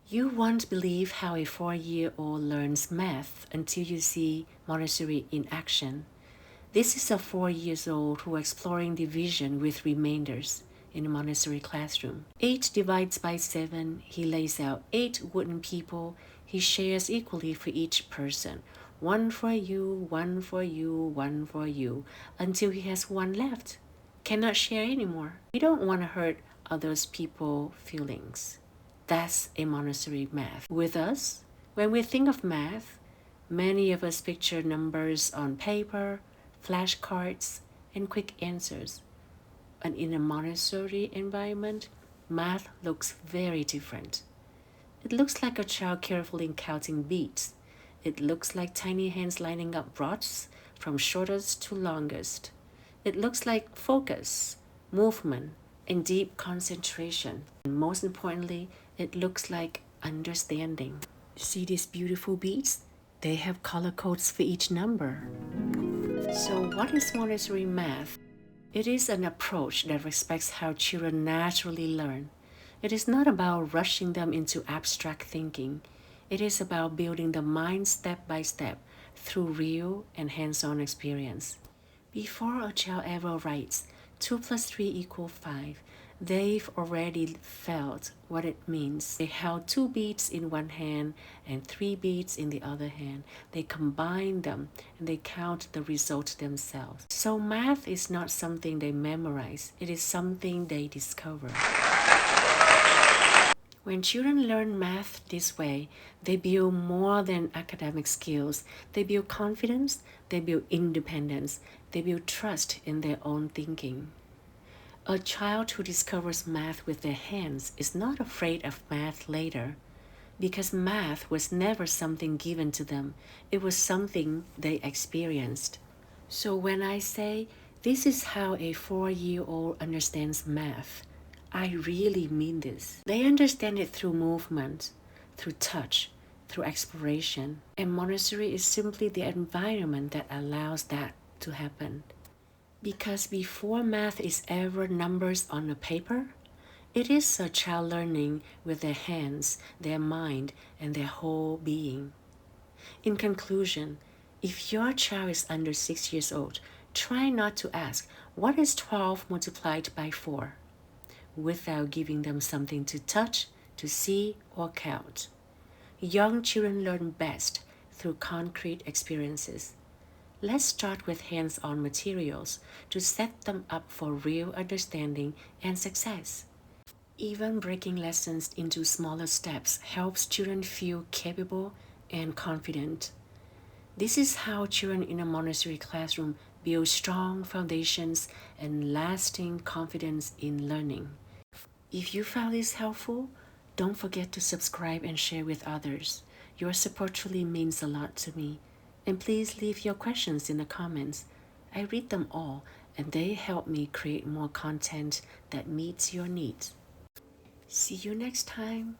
You won't believe how a 4-year-old learns math until you see Montessori in action. This is a 4 years old who is exploring division with remainders in a Montessori classroom. 8 divides by 7. He lays out 8 wooden people. He shares equally for each person. 1 for you, 1 for you, 1 for you, until he has 1 left. Cannot share anymore. You don't want to hurt others people's feelings. That's a Montessori math. With us, when we think of math, many of us picture numbers on paper, flashcards, and quick answers. And in a Montessori environment, math looks very different. It looks like a child carefully counting beads. It looks like tiny hands lining up rods from shortest to longest. It looks like focus, movement, and deep concentration. And most importantly, it looks like understanding. See these beautiful beads? They have color codes for each number. So what is Montessori math? It is an approach that respects how children naturally learn. It is not about rushing them into abstract thinking. It is about building the mind step by step through real and hands-on experience. Before a child ever writes 2 plus 3 equals 5, they've already felt what it means. They held 2 beads in one hand and 3 beads in the other hand. They combine them and they count the result themselves. So math is not something they memorize. It is something they discover. When children learn math this way, they build more than academic skills. They build confidence, they build independence, they build trust in their own thinking. A child who discovers math with their hands is not afraid of math later, because math was never something given to them. It was something they experienced. So when I say, this is how a 4-year-old understands math, I really mean this. They understand it through movement, through touch, through exploration. And Montessori is simply the environment that allows that to happen. Because before math is ever numbers on a paper, it is a child learning with their hands, their mind, and their whole being. In conclusion, if your child is under 6 years old, try not to ask, what is 12 multiplied by 4? Without giving them something to touch, to see, or count. Young children learn best through concrete experiences. Let's start with hands-on materials to set them up for real understanding and success. Even breaking lessons into smaller steps helps children feel capable and confident. This is how children in a Montessori classroom build strong foundations and lasting confidence in learning. If you found this helpful, don't forget to subscribe and share with others. Your support truly means a lot to me. And please leave your questions in the comments. I read them all, and they help me create more content that meets your needs. See you next time.